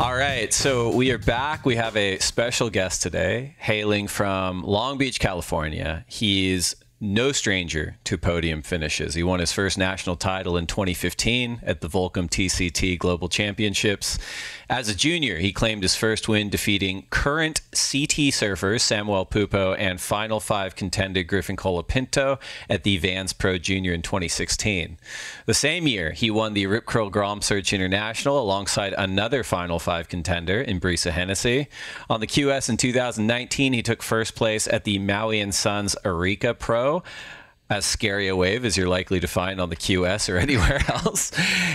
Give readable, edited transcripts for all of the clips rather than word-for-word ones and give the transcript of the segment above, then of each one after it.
All right, so we are back. We have a special guest today, hailing from Long Beach, California. He's no stranger to podium finishes. He won his first national title in 2015 at the Volcom TCT Global Championships. As a junior, he claimed his first win defeating current CT surfers Samuel Pupo and Final Five contender Griffin Colapinto at the Vans Pro Junior in 2016. The same year, he won the Rip Curl Grom Search International alongside another Final Five contender in Brisa Hennessy. On the QS in 2019, he took first place at the Maui and Sons Arica Pro, as scary a wave as you're likely to find on the QS or anywhere else.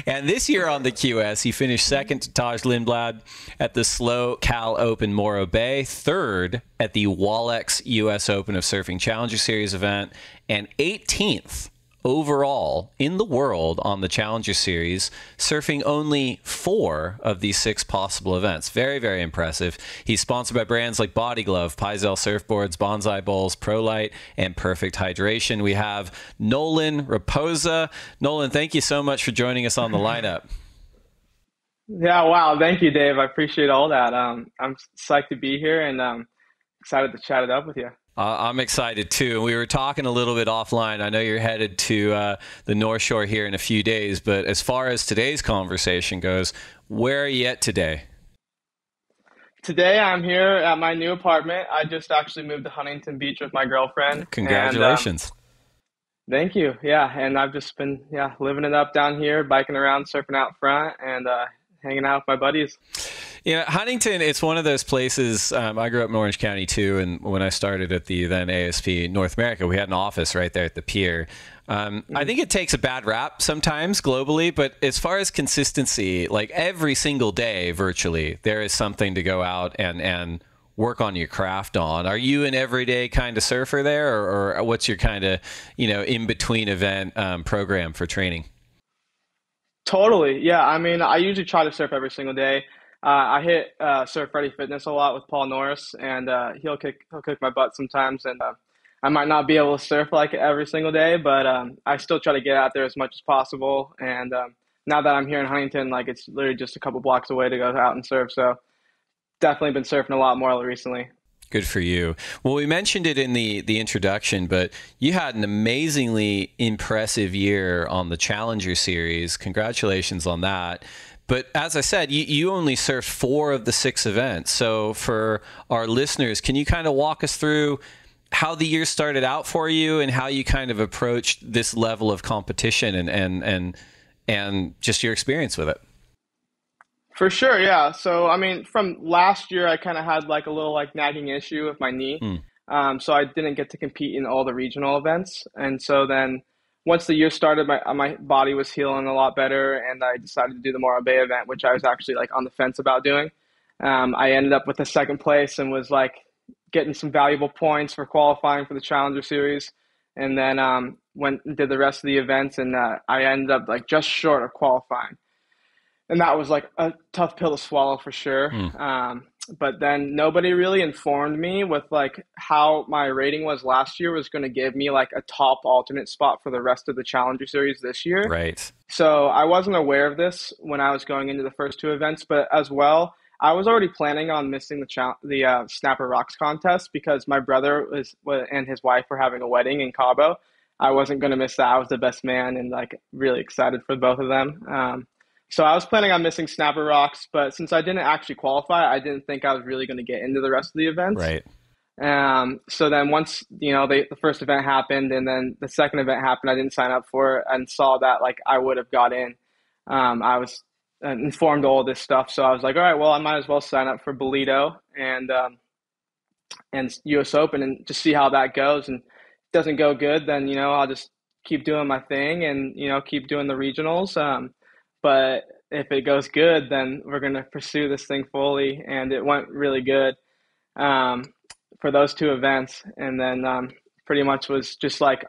And this year on the QS, he finished second to Taj Lindblad at the Slow Cal Open Morro Bay, third at the Wallex US Open of Surfing Challenger Series event, and 18th overall in the world on the Challenger Series, surfing only 4 of these 6 possible events. Very, very impressive. He's sponsored by brands like Body Glove, Paizel Surfboards, Bonsai Bowls, ProLite, and Perfect Hydration. We have Nolan Rapoza. Nolan, thank you so much for joining us on the lineup. Yeah, wow. Thank you, Dave. I appreciate all that. I'm psyched to be here and excited to chat it up with you. I'm excited too. We were talking a little bit offline. I know you're headed to the North Shore here in a few days, but as far as today's conversation goes, where are you at today? Today I'm here at my new apartment. I just actually moved to Huntington Beach with my girlfriend. Congratulations. Thank you. Yeah, and I've just been living it up down here, biking around, surfing out front, and hanging out with my buddies. Yeah, Huntington, it's one of those places. I grew up in Orange County too, and when I started at the then ASP North America, we had an office right there at the pier. I think it takes a bad rap sometimes globally, but as far as consistency, like every single day virtually, there is something to go out and work on your craft on. Are you an everyday kind of surfer there, or what's your kind of, in between event program for training? Totally. Yeah. I mean, I usually try to surf every single day. I hit Surf Ready Fitness a lot with Paul Norris, and he'll kick my butt sometimes, and I might not be able to surf like every single day, but I still try to get out there as much as possible. And now that I'm here in Huntington, like it's literally just a couple blocks away to go out and surf. So definitely been surfing a lot more recently. Good for you. Well, we mentioned it in the introduction, but you had an amazingly impressive year on the Challenger Series. Congratulations on that. But as I said, you only surfed 4 of the 6 events. So for our listeners, can you kind of walk us through how the year started out for you and how you kind of approached this level of competition and just your experience with it? For sure, yeah. So, I mean, from last year, I kind of had like a little like nagging issue with my knee. So I didn't get to compete in all the regional events. And so then once the year started, my body was healing a lot better, and I decided to do the Morro Bay event, which I was actually like on the fence about doing. I ended up with the 2nd place and was like getting some valuable points for qualifying for the Challenger Series. And then went and did the rest of the events, and I ended up like just short of qualifying. And that was like a tough pill to swallow for sure. But then nobody really informed me with like how my rating was last year was going to give me like a top alternate spot for the rest of the Challenger Series this year. Right. So I wasn't aware of this when I was going into the first 2 events, but as well, I was already planning on missing the Snapper Rocks contest because my brother and his wife were having a wedding in Cabo. I wasn't going to miss that. I was the best man and like really excited for both of them. So I was planning on missing Snapper Rocks, but since I didn't actually qualify, I didn't think I was really going to get into the rest of the events. Right. So then once, the first event happened and then the second event happened, I didn't sign up for it and saw that like I would have got in. I was informed all this stuff. So I was like, all right, well, I might as well sign up for Bolito and US Open and just see how that goes. And if it doesn't go good, then, I'll just keep doing my thing and, keep doing the regionals. But if it goes good, then we're going to pursue this thing fully. And it went really good for those 2 events. And then pretty much was just like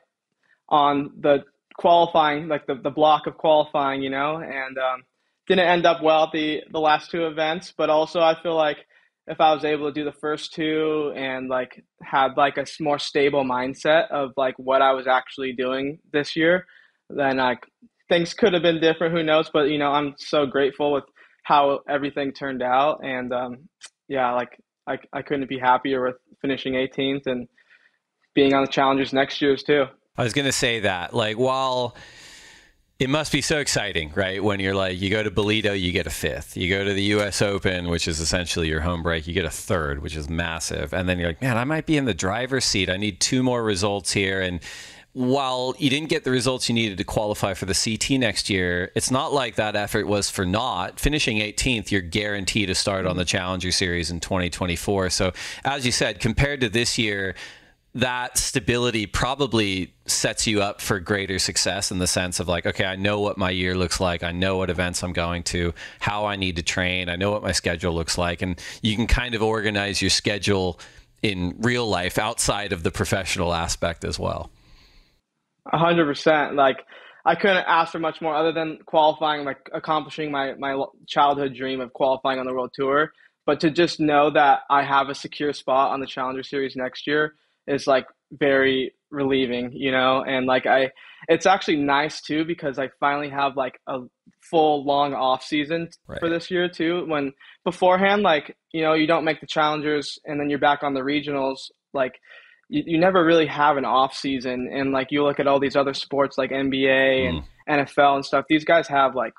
on the qualifying, like the block of qualifying, and didn't end up well at the last 2 events. But also I feel like if I was able to do the first 2 and like had like a more stable mindset of like what I was actually doing this year, then things could have been different, who knows? But, I'm so grateful with how everything turned out. And yeah, like I couldn't be happier with finishing 18th and being on the Challengers next year's too. I was going to say that, like, while it must be so exciting, right? When you're like, you go to Bolito, you get a 5th. You go to the US Open, which is essentially your home break, you get a 3rd, which is massive. And then you're like, man, I might be in the driver's seat. I need 2 more results here. And while you didn't get the results you needed to qualify for the CT next year, it's not like that effort was for naught. Finishing 18th, you're guaranteed to start on the Challenger Series in 2024. So as you said, compared to this year, that stability probably sets you up for greater success in the sense of like, okay, I know what my year looks like. I know what events I'm going to, how I need to train. I know what my schedule looks like. And you can kind of organize your schedule in real life outside of the professional aspect as well. 100%. Like, I couldn't ask for much more other than qualifying, like accomplishing my childhood dream of qualifying on the World Tour. But to just know that I have a secure spot on the Challenger Series next year is like very relieving, you know? And like it's actually nice too, because I finally have like a full long off season for this year too. When beforehand, like, you know, you don't make the Challengers and then you're back on the regionals, like you never really have an off season. And like you look at all these other sports like NBA and NFL and stuff, these guys have like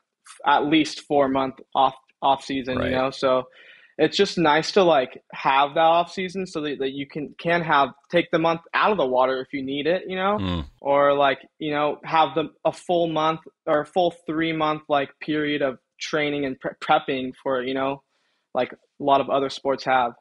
at least 4-month off season, you know? So it's just nice to like have that off season so that you can take the month out of the water if you need it, you know, or like, you know, have a full month or a full 3-month like period of training and prepping for, you know, like a lot of other sports have.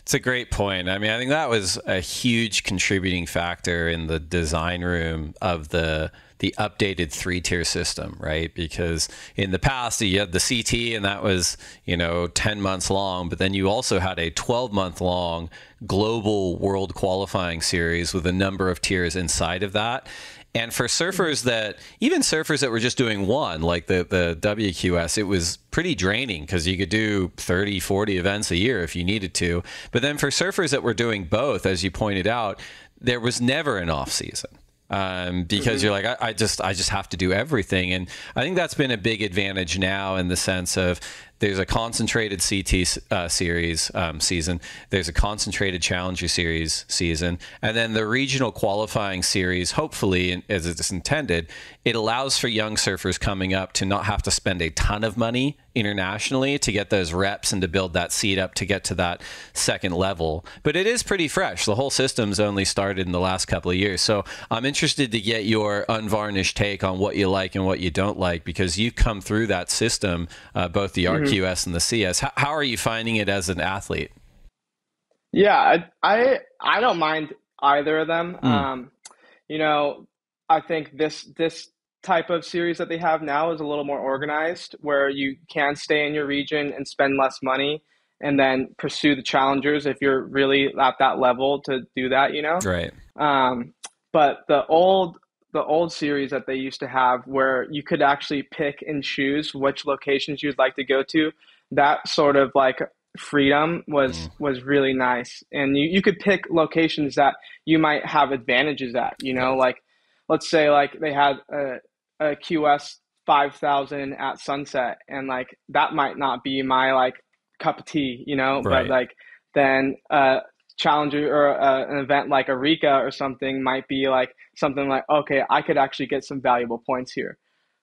It's a great point. I mean, I think that was a huge contributing factor in the design room of the updated 3-tier system, right? Because in the past, you had the CT and that was, you know, 10 months long, but then you also had a 12-month long global world qualifying series with a number of tiers inside of that. And for surfers that were just doing one, like the WQS, it was pretty draining because you could do 30, 40 events a year if you needed to. But then for surfers that were doing both, as you pointed out, there was never an off season. Because you're like, I just have to do everything. And I think that's been a big advantage now in the sense of there's a concentrated CT series season, there's a concentrated Challenger Series season, and then the regional qualifying series, hopefully, as it's intended, it allows for young surfers coming up to not have to spend a ton of money internationally to get those reps and to build that seat up to get to that second level. But it is pretty fresh. The whole system's only started in the last couple of years. So I'm interested to get your unvarnished take on what you like and what you don't like, because you've come through that system, both the RQS and the CS. How are you finding it as an athlete? Yeah, I don't mind either of them. You know, I think this type of series that they have now is a little more organized, where you can stay in your region and spend less money and then pursue the Challengers if you're really at that level to do that, you know? Right. But the old series that they used to have, where you could actually pick and choose which locations you'd like to go to, that sort of like freedom was really nice. And you could pick locations that you might have advantages at, you know, like let's say like they had a QS 5000 at Sunset, and like that might not be my like cup of tea, you know, but like then Challenger or an event like Eureka or something might be like something like, okay, I could actually get some valuable points here.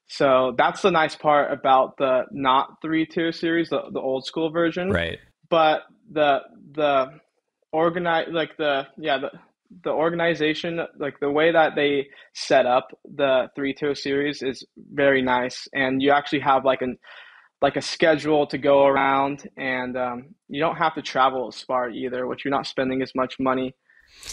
So that's the nice part about the not 3-tier series, the old school version. Right. But the organization, like the way that they set up the 3-tier series is very nice. And you actually have like a schedule to go around, and you don't have to travel as far either, which you're not spending as much money.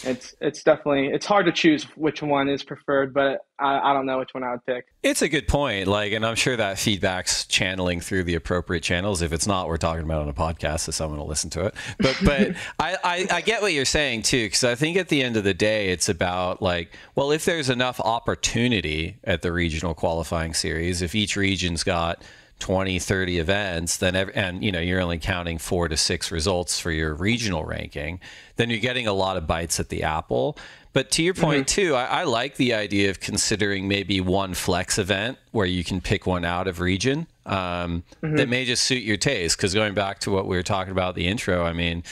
It's definitely, it's hard to choose which one is preferred, but I don't know which one I would pick. It's a good point. Like, and I'm sure that feedback's channeling through the appropriate channels. If it's not, we're talking about it on a podcast, so someone will listen to it. But I get what you're saying too, because I think at the end of the day, it's about like, well, if there's enough opportunity at the regional qualifying series, if each region's got 20, 30 events, then and you know, you're only counting 4 to 6 results for your regional ranking, then you're getting a lot of bites at the apple. But to your point too, I like the idea of considering maybe one flex event where you can pick one out of region. that may just suit your taste. Because going back to what we were talking about the intro, I mean,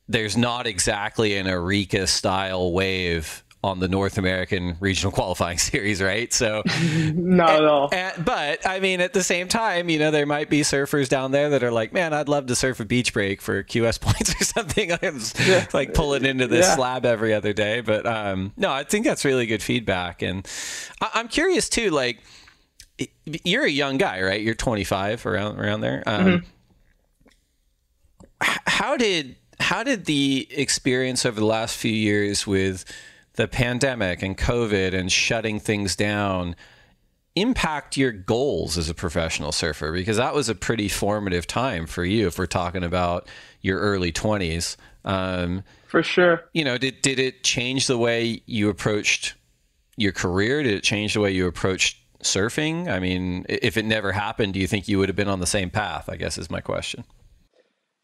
there's not exactly an Eureka style wave on the North American regional qualifying series, right? So not at all. But I mean, at the same time, you know, there might be surfers down there that are like, man, I'd love to surf a beach break for QS points or something. I'm like pulling into this slab every other day. But no, I think that's really good feedback. And I'm curious too, like, you're a young guy, right? You're 25, around there. How did the experience over the last few years with the pandemic and COVID and shutting things down impact your goals as a professional surfer? Because that was a pretty formative time for you, if we're talking about your early 20s. For sure. You know, did it change the way you approached your career? Did it change the way you approached surfing? I mean, if it never happened, do you think you would have been on the same path, I guess is my question.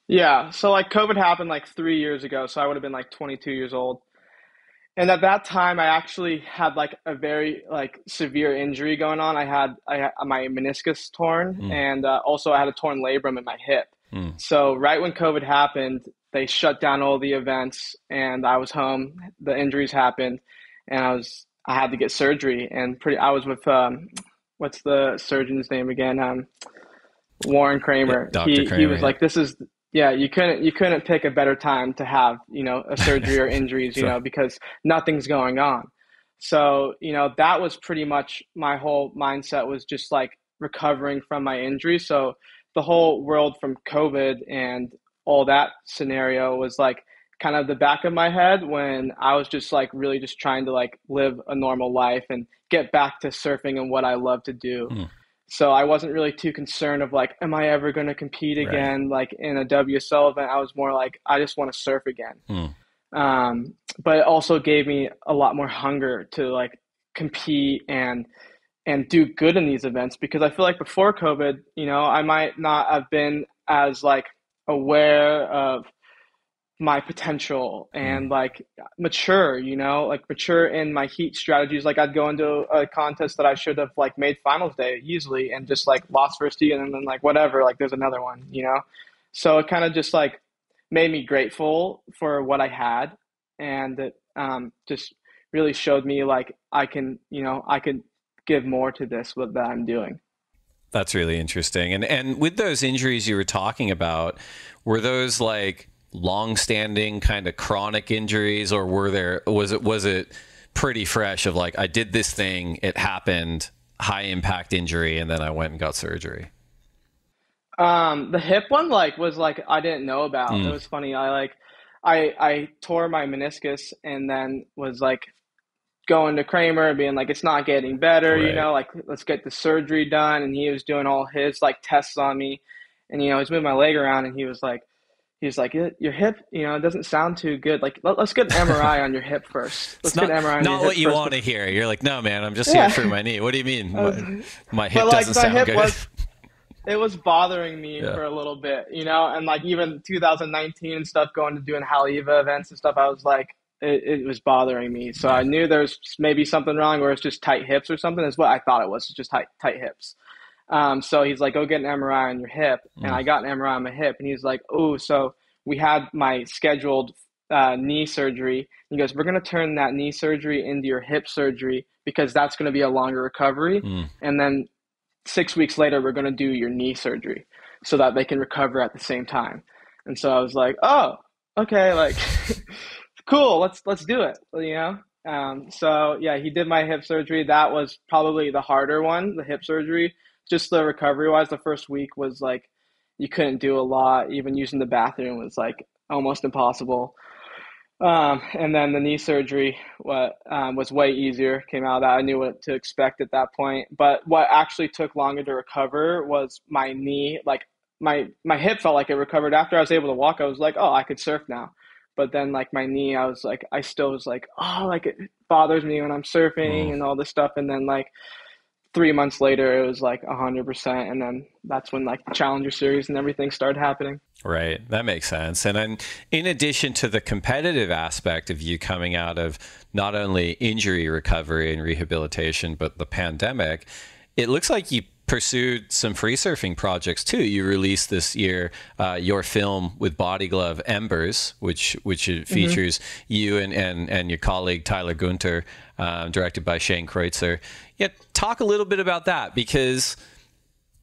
Yeah. So like COVID happened like 3 years ago. So I would have been like 22 years old. And at that time, I actually had like a very like severe injury going on. I had my meniscus torn, and also I had a torn labrum in my hip. So right when COVID happened, they shut down all the events, and I was home. The injuries happened, and I had to get surgery. And I was with what's the surgeon's name again? Warren Kramer. Yeah, Dr. Kramer. He was like, this is. Yeah, you couldn't pick a better time to have, you know, a surgery or injuries, you know, because nothing's going on. So, you know, that was pretty much my whole mindset, was just like recovering from my injury. So the whole world from COVID and all that scenario was like kind of the back of my head, when I was just like really just trying to like live a normal life and get back to surfing and what I love to do. So I wasn't really too concerned of like, am I ever going to compete again, like in a WSL event? I was more like, I just want to surf again. But it also gave me a lot more hunger to like compete and do good in these events, because I feel like before COVID, you know, I might not have been as like aware of my potential and like mature, you know, like mature in my heat strategies. Like I'd go into a contest that I should have like made finals day easily and just like lost first heat, and then like whatever, like there's another one, you know? So it kind of just like made me grateful for what I had. And it just really showed me like I can give more to this, what that I'm doing. That's really interesting. And with those injuries you were talking about, were those like long-standing kind of chronic injuries, or was it pretty fresh of like, I did this thing, it happened, high impact injury, and then I went and got surgery? The hip one was like I didn't know about. It was funny. I tore my meniscus and then was like going to Kramer and being like, it's not getting better, you know, like let's get the surgery done. And he was doing all his like tests on me, and you know, he's moving my leg around, and he was like, your hip, you know, it doesn't sound too good. Like, let's get an MRI on your hip first. Let's get an MRI on your hip. Not what you want to hear. You're like, no, man, I'm just here for my knee. What do you mean? My hip doesn't sound good. It was bothering me for a little bit, you know, and like even 2019 and stuff, going to doing Haleiwa events and stuff, I was like, it was bothering me. So I knew there's maybe something wrong, or it's just tight hips or something, is what I thought it was, just tight hips. So he's like, go get an MRI on your hip. And I got an MRI on my hip, and he's like, oh, so we had my scheduled knee surgery. He goes, we're going to turn that knee surgery into your hip surgery, because that's going to be a longer recovery. And then 6 weeks later, we're going to do your knee surgery so that they can recover at the same time. And so I was like, oh, okay, like, cool, let's do it, you know? So yeah, he did my hip surgery. That was probably the harder one, the hip surgery. Just the recovery wise, the first week was like, you couldn't do a lot. Even using the bathroom was like almost impossible. And then the knee surgery was way easier, came out of that. I knew what to expect at that point. But what actually took longer to recover was my knee. Like my hip felt like it recovered. After I was able to walk, I was like, oh, I could surf now. But then like my knee, I still was like, oh, like it bothers me when I'm surfing and all this stuff. And then like 3 months later, it was like 100%. And then that's when like the Challenger Series and everything started happening. Right. That makes sense. And then in addition to the competitive aspect of you coming out of not only injury recovery and rehabilitation, but the pandemic, it looks like you pursued some free surfing projects too. You released this year your film with Body Glove, Embers, which features you and your colleague Tyler Gunter, directed by Shane Kreutzer. Yeah, talk a little bit about that, because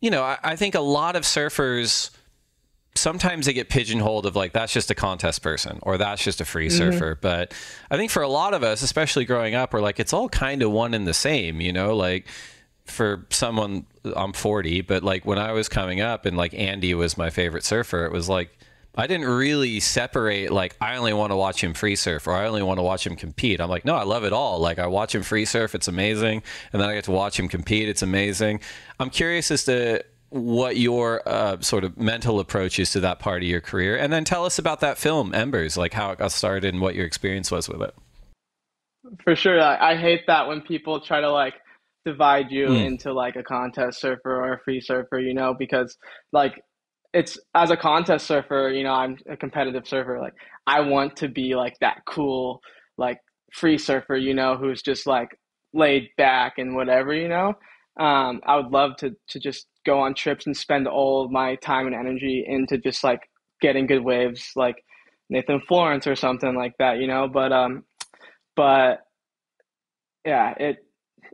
I think a lot of surfers, sometimes they get pigeonholed of like, that's just a contest person or that's just a free surfer. But I think for a lot of us, especially growing up, we're like, it's all kind of one and the same, like for someone, I'm 40, but like when I was coming up and like Andy was my favorite surfer, it was like, I didn't really separate like, I only want to watch him free surf or I only want to watch him compete. I'm like, no, I love it all. Like I watch him free surf, it's amazing. And then I get to watch him compete, it's amazing. I'm curious as to what your sort of mental approach is to that part of your career. And then tell us about that film, Embers, like how it got started and what your experience was with it. For sure. I hate that when people try to like divide you into like a contest surfer or a free surfer, because like it's, as a contest surfer, I'm a competitive surfer. Like I want to be like that cool, like free surfer, who's just like laid back and whatever, I would love to just go on trips and spend all of my time and energy into just like getting good waves, like Nathan Florence or something like that, but yeah,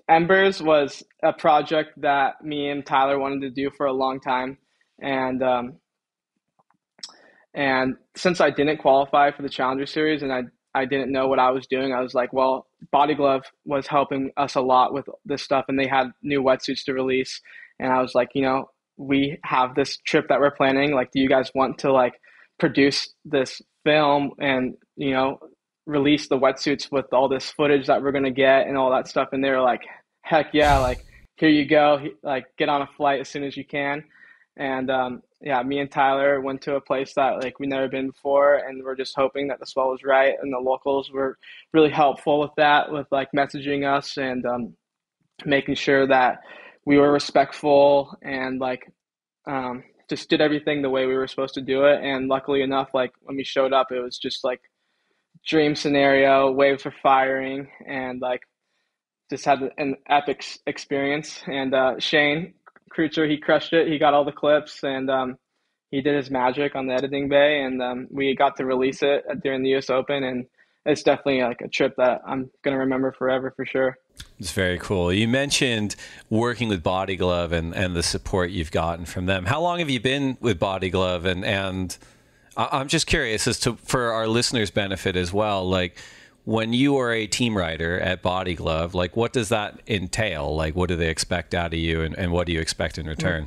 Embers was a project that me and Tyler wanted to do for a long time, and since I didn't qualify for the Challenger Series and I didn't know what I was doing, I was like, well, Body Glove was helping us a lot with this stuff, and they had new wetsuits to release. And I was like, we have this trip that we're planning. Like, do you guys want to like produce this film and, release the wetsuits with all this footage that we're going to get and all that stuff? And they were like, heck yeah, like, here you go. Like, get on a flight as soon as you can. And yeah, me and Tyler went to a place that like we'd never been before, and we're just hoping that the swell was right. And the locals were really helpful with that, with like messaging us and making sure that we were respectful and like just did everything the way we were supposed to do it. And luckily enough, like when we showed up, it was just like dream scenario, waves were firing, and like just had an epic experience. And Shane Kreutzer, he crushed it. He got all the clips, and he did his magic on the editing bay, and we got to release it during the US Open. And it's definitely like a trip that I'm going to remember forever for sure. It's very cool. You mentioned working with Body Glove and the support you've gotten from them. How long have you been with Body Glove? And I'm just curious as to, for our listeners' benefit as well, like when you are a team rider at Body Glove, like what does that entail? Like what do they expect out of you, and what do you expect in return?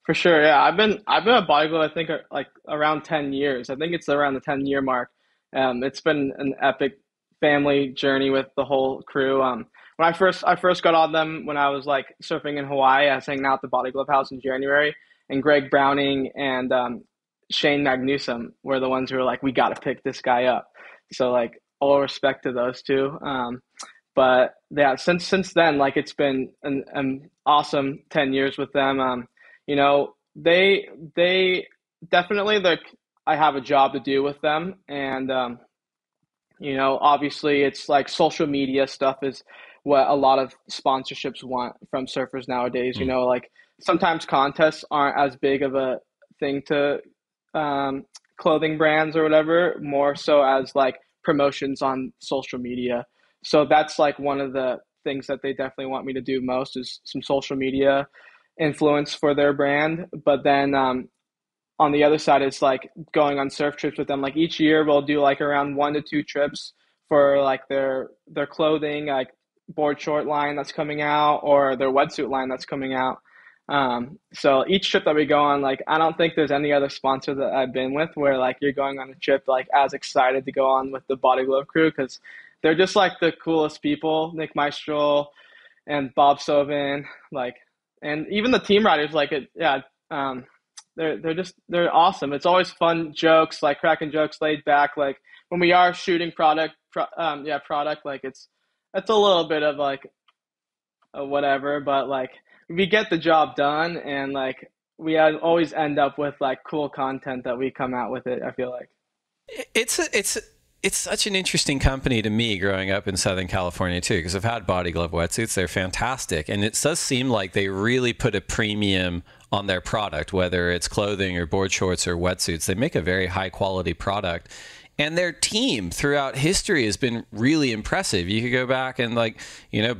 For sure, yeah. I've been at Body Glove, I think like around 10 years. I think it's around the 10-year mark. It's been an epic family journey with the whole crew. When I first got on them when I was like surfing in Hawaii, I was hanging out at the Body Glove house in January, and Greg Browning and Shane Magnusum were the ones who were like, we got to pick this guy up. So like all respect to those two. But yeah, since then, like it's been an awesome 10 years with them. They definitely, like, I have a job to do with them, and obviously it's like social media stuff is what a lot of sponsorships want from surfers nowadays. Like sometimes contests aren't as big of a thing to clothing brands or whatever, more so as like promotions on social media. So that's like one of the things that they definitely want me to do most, is some social media influence for their brand. But then on the other side, it's like going on surf trips with them. Like each year we'll do like around 1 to 2 trips for like their clothing, like board short line that's coming out, or their wetsuit line that's coming out. So each trip that we go on, like I don't think there's any other sponsor that I've been with where like you're going on a trip like as excited to go on with the Body Glove crew, because they're just like the coolest people. Nick Maestro and Bob Sovin, like, and even the team riders, like it, yeah. They're awesome. It's always fun jokes, like cracking jokes, laid back. Like when we are shooting product, like it's a little bit of like a whatever, but like we get the job done, and like we always end up with like cool content that we come out with it. I feel like It's it's such an interesting company to me growing up in Southern California too, because I've had Body Glove wetsuits. They're fantastic. And it does seem like they really put a premium on their product, whether it's clothing or board shorts or wetsuits. They make a very high quality product. And their team throughout history has been really impressive. You could go back and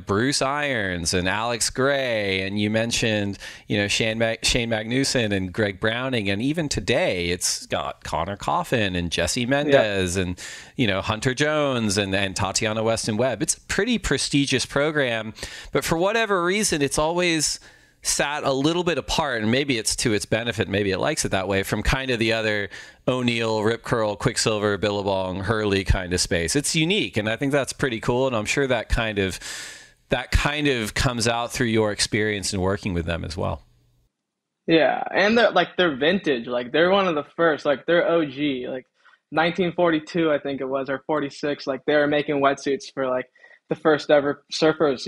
Bruce Irons and Alex Gray, and you mentioned, Shane Magnuson and Greg Browning. And even today, it's got Connor Coffin and Jesse Mendez and, Hunter Jones and Tatiana Weston Webb. It's a pretty prestigious program. But for whatever reason, it's always sat a little bit apart, and maybe it's to its benefit, maybe it likes it that way, from kind of the other O'Neill, Rip Curl, Quicksilver, Billabong, Hurley kind of space. It's unique, and I think that's pretty cool, and I'm sure that kind of comes out through your experience in working with them as well. Yeah, and they're vintage. Like they're one of the first. Like they're OG. Like 1942, I think it was, or 46. Like they were making wetsuits for like the first ever surfers.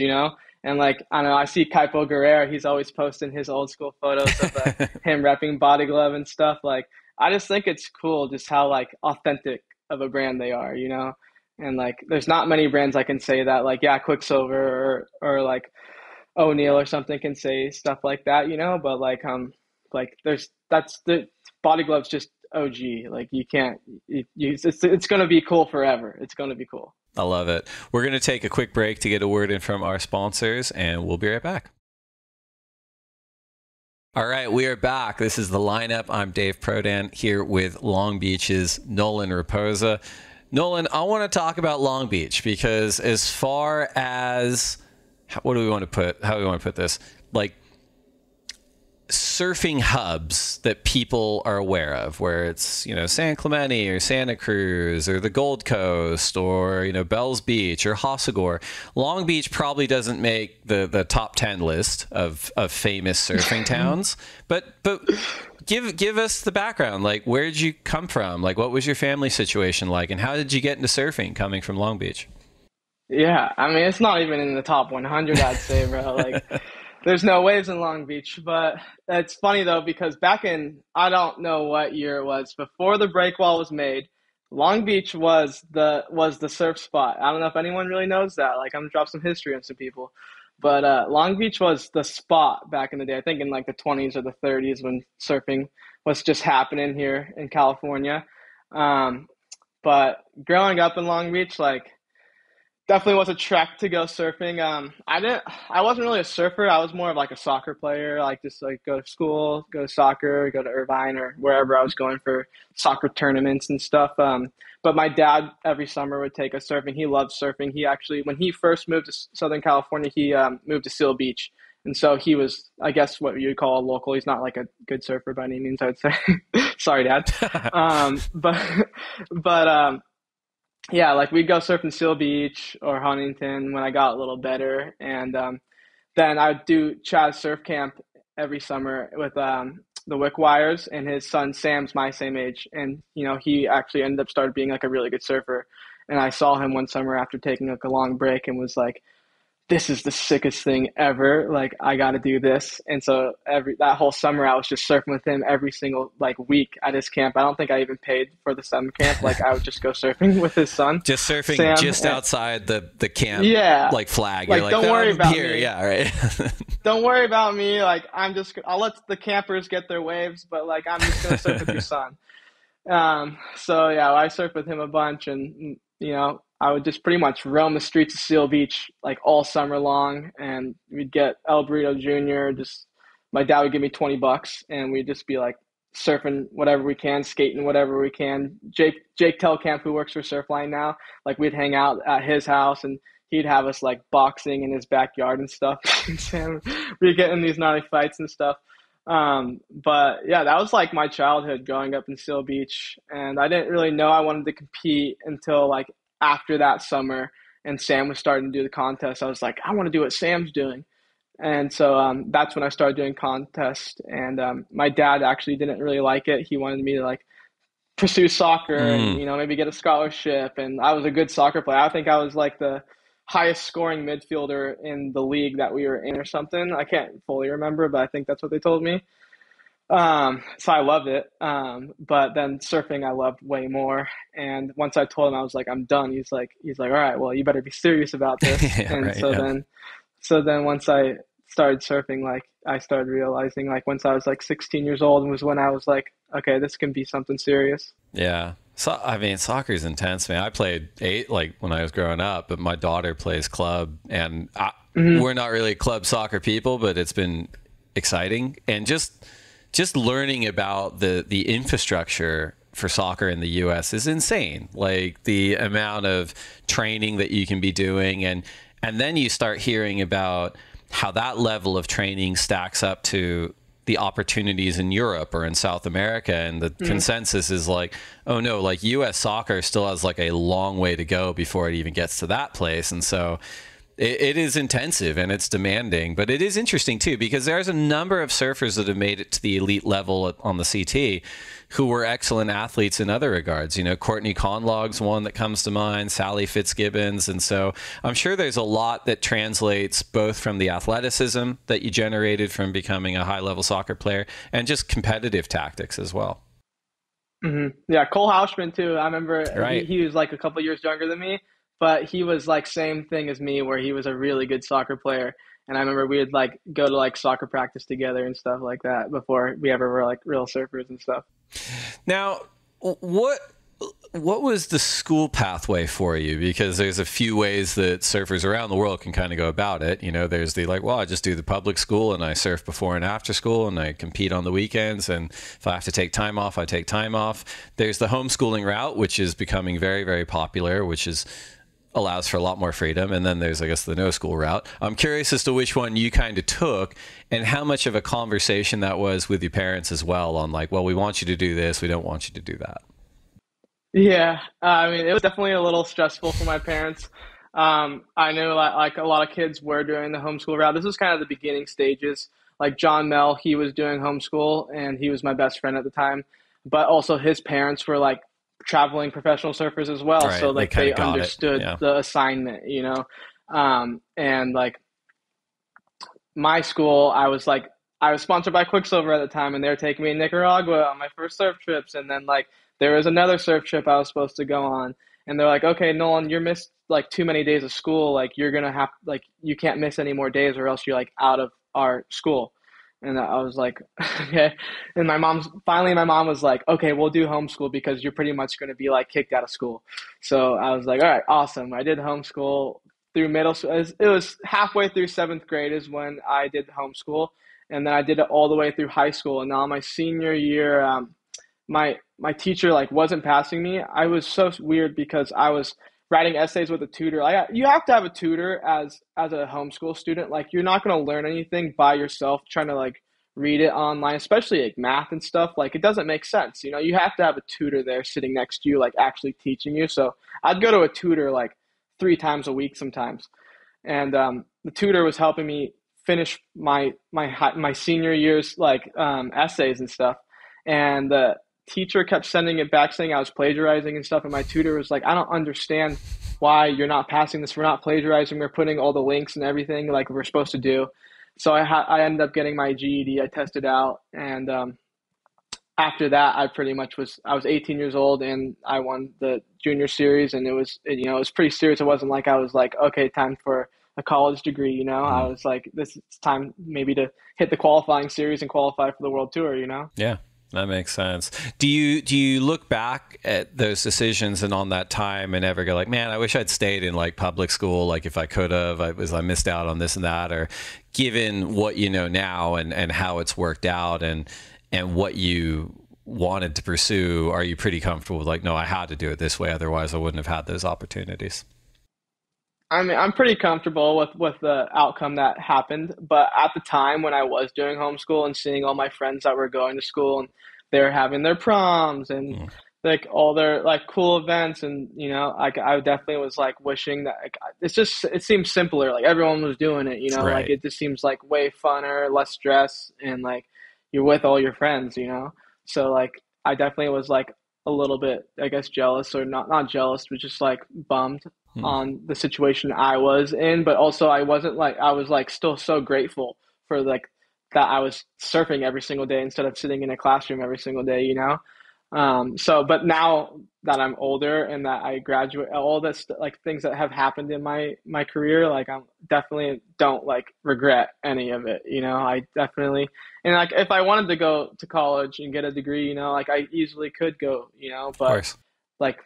And like, I don't know, I see Kaipo Guerrero, he's always posting his old school photos of him repping Body Glove and stuff. Like, I just think it's cool just how like authentic of a brand they are, And like, there's not many brands I can say that, like, yeah, Quicksilver or like O'Neill or something can say stuff like that, But like that's the Body Glove's just OG. Like you can't, it's going to be cool forever. It's going to be cool. I love it. We're going to take a quick break to get a word in from our sponsors, and we'll be right back. All right, we are back. This is The Lineup. I'm Dave Prodan here with Long Beach's Nolan Rapoza. Nolan, I want to talk about Long Beach because as far as, how do we want to put this? Like, surfing hubs that people are aware of, where it's, San Clemente or Santa Cruz or the Gold Coast or, Bells Beach or Hossegor. Long Beach probably doesn't make the top 10 list of famous surfing towns, but give us the background. Like, where did you come from? Like, what was your family situation like, and how did you get into surfing coming from Long Beach? Yeah, I mean, it's not even in the top 100, I'd say, bro. Like, there's no waves in Long Beach, but it's funny though, because back in, I don't know what year it was, before the breakwall was made, Long Beach was the surf spot. I don't know if anyone really knows that. Like, I'm gonna drop some history on some people, but Long Beach was the spot back in the day. I think in like the 20s or the 30s when surfing was just happening here in California. But growing up in Long Beach, like, definitely was a trek to go surfing. I wasn't really a surfer. I was more of like a soccer player, like just like go to school, go to soccer, go to Irvine or wherever I was going for soccer tournaments and stuff. But my dad every summer would take us surfing. He loved surfing. He actually, when he first moved to Southern California, he moved to Seal Beach. And so he was, I guess, what you'd call a local. He's not like a good surfer by any means, I'd say. Sorry, Dad. But yeah, like we'd go surf in Seal Beach or Huntington when I got a little better. And then I'd do Chaz Surf Camp every summer with the Wick Wires, and his son Sam's my same age. And, he actually ended up started being like a really good surfer. And I saw him one summer after taking like a long break and was like, this is the sickest thing ever. Like, I got to do this. And so that whole summer I was just surfing with him every single like week at his camp. I don't think I even paid for the summer camp. Like, I would just go surfing with his son. Just surfing Sam, just outside the camp, like flag. Like, you're like, don't worry about here. Me. Yeah, right. Don't worry about me. Like, I'll let the campers get their waves, but like, I'm just going to surf with your son. So yeah, I surfed with him a bunch, and, I would just pretty much roam the streets of Seal Beach like all summer long, and we'd get El Burrito Jr. My dad would give me $20, and we'd just be like surfing whatever we can, skating whatever we can. Jake Telkamp, who works for Surfline now, like we'd hang out at his house, and he'd have us like boxing in his backyard and stuff. We'd get in these gnarly fights and stuff. But yeah, that was like my childhood growing up in Seal Beach, and I didn't really know I wanted to compete until like after that summer, and Sam was starting to do the contest. I was like, I want to do what Sam's doing. And so that's when I started doing contests. And my dad actually didn't really like it. He wanted me to like pursue soccer and, maybe get a scholarship. And I was a good soccer player. I think I was like the highest scoring midfielder in the league that we were in or something. I can't fully remember, but I think that's what they told me. So I loved it. But then surfing I loved way more. And once I told him, I was like, I'm done. He's like, all right, well, you better be serious about this. Yeah, And right. Yeah. so then once I started surfing, like I started realizing like once I was like 16 years old was when I was like, okay, this can be something serious. Yeah. So I mean, soccer is intense, man. I played eight like when I was growing up, but my daughter plays club, and Hmm. we're not really club soccer people, but it's been exciting and just learning about the infrastructure for soccer in the US is insane. Like the amount of training that you can be doing, and then you start hearing about how that level of training stacks up to the opportunities in Europe or in South America, and the Hmm. consensus is like, oh no, like US soccer still has like a long way to go before it even gets to that place. And so it is intensive and it's demanding, but it is interesting too because there's a number of surfers that have made it to the elite level on the CT who were excellent athletes in other regards. You know, Courtney Conlog's one that comes to mind, Sally Fitzgibbons. And so I'm sure there's a lot that translates both from the athleticism that you generated from becoming a high level soccer player and just competitive tactics as well. Hmm. Yeah, Cole Houshman too. I remember he, Right. he was like a couple years younger than me, but he was like same thing as me where he was a really good soccer player. And I remember we would like go to like soccer practice together and stuff like that before we ever were like real surfers and stuff. Now, what what was the school pathway for you? Because there's a few ways that surfers around the world can kind of go about it. You know, there's the like, well, I just do the public school and I surf before and after school and I compete on the weekends. And if I have to take time off, I take time off. There's the homeschooling route, which is becoming very, very popular, which is allows for a lot more freedom. And then there's, I guess, the no school route. I'm curious as to which one you kind of took and how much of a conversation that was with your parents as well on like, well, we want you to do this. We don't want you to do that. Yeah, I mean, it was definitely a little stressful for my parents. I knew like a lot of kids were doing the homeschool route. This was kind of the beginning stages. Like John Mel, he was doing homeschool and he was my best friend at the time. But also his parents were like traveling professional surfers as well. So Right. They like kind they of got it. understood Yeah. the assignment, you know? And like my school, I was sponsored by Quicksilver at the time, and they were taking me to Nicaragua on my first surf trips. And then like there was another surf trip I was supposed to go on, and they're like, "Okay, Nolan, you're missed like too many days of school. Like you're gonna have like you can't miss any more days, or else you're like out of our school." And I was like, "Okay." And my mom was like, "Okay, we'll do homeschool because you're pretty much gonna be like kicked out of school." So I was like, "All right, awesome." I did homeschool through middle school. It was halfway through seventh grade is when I did homeschool, and then I did it all the way through high school. And now my senior year, my teacher like wasn't passing me. I was so weird because I was writing essays with a tutor. Like you have to have a tutor as a homeschool student. Like you're not going to learn anything by yourself trying to like read it online, especially like math and stuff. Like it doesn't make sense. You know, you have to have a tutor there sitting next to you, like actually teaching you. So I'd go to a tutor like 3 times a week sometimes, and the tutor was helping me finish my senior year's like essays and stuff. And the teacher kept sending it back saying I was plagiarizing and stuff. And my tutor was like, "I don't understand why you're not passing this. We're not plagiarizing. We're putting all the links and everything like we're supposed to do." So I ended up getting my GED. I tested out, and after that, I was 18 years old and I won the junior series, and it was pretty serious. It wasn't like I was like, okay, time for a college degree. You know, I Mhm. was like, this is time maybe to hit the qualifying series and qualify for the world tour. You know. Yeah, that makes sense. Do you look back at those decisions and on that time and ever go like, man, I wish I'd stayed in like public school. Like if I could have, I missed out on this and that, or given what you know now and how it's worked out and what you wanted to pursue, are you pretty comfortable with like, no, I had to do it this way, otherwise I wouldn't have had those opportunities? I mean, I'm pretty comfortable with the outcome that happened, but at the time when I was doing homeschool and seeing all my friends that were going to school and they're having their proms and Mm. like all their like cool events, and like I definitely was like wishing that like, it seems simpler, like everyone was doing it, like Right. it just seems like way funner, less stress, and like you're with all your friends. So like I definitely was like a little bit, I guess, jealous, or not jealous, but just like bummed Mm. on the situation I was in. But also I wasn't like, I was like still so grateful for like that I was surfing every single day instead of sitting in a classroom every single day, you know? So, but now that I'm older and that I graduate, all this like things that have happened in my career, like I'm definitely don't like regret any of it. You know, I definitely, and like if I wanted to go to college and get a degree, you know, like I easily could go, you know, Of but course. like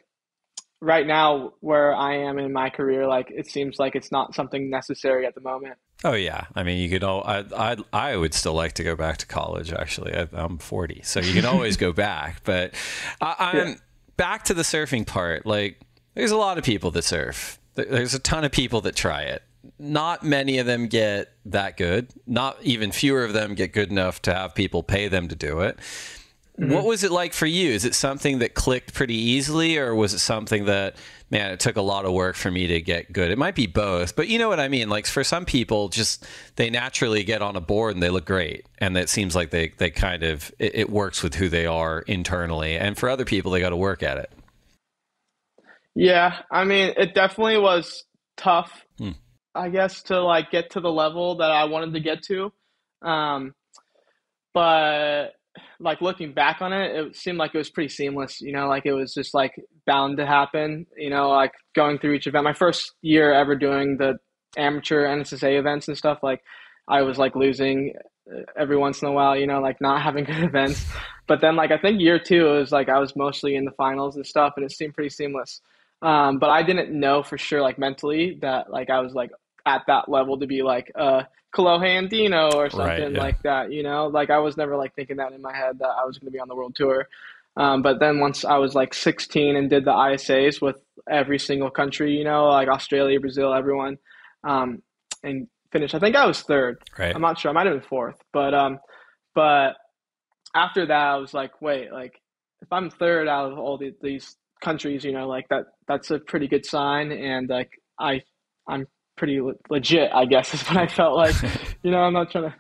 right now where I am in my career, like it seems like it's not something necessary at the moment. Oh yeah, I mean, you could all. I would still like to go back to college. Actually, I'm 40, so you can always go back. But Yeah. I'm back to the surfing part. Like, there's a lot of people that surf. There's a ton of people that try it. Not many of them get that good. Not even fewer of them get good enough to have people pay them to do it. What was it like for you? Is it something that clicked pretty easily, or was it something that, man, it took a lot of work for me to get good? It might be both, but you know what I mean? Like for some people, just they naturally get on a board and they look great. And it seems like they kind of, it works with who they are internally. And for other people, they got to work at it. Yeah, I mean, it definitely was tough, Hmm. I guess, to like get to the level that I wanted to get to. Um, but like looking back on it, it seemed like it was pretty seamless, you know, like it was just like bound to happen, you know, like going through each event. My first year ever doing the amateur NSSA events and stuff, like I was like losing every once in a while, you know, like not having good events. But then like I think year two, it was like I was mostly in the finals and stuff, and it seemed pretty seamless. But I didn't know for sure, like mentally, that like I was like at that level to be like Kolohe Andino or Right. something Yeah. like that, you know? Like I was never like thinking that in my head that I was going to be on the world tour. But then once I was like 16 and did the ISAs with every single country, you know, like Australia, Brazil, everyone, and finished. I think I was third. Right. I'm not sure. I might have been fourth. But after that, I was like, wait, like if I'm third out of all these countries, you know, like that's a pretty good sign, and like I'm pretty legit, I guess, is what I felt like. You know, I'm not trying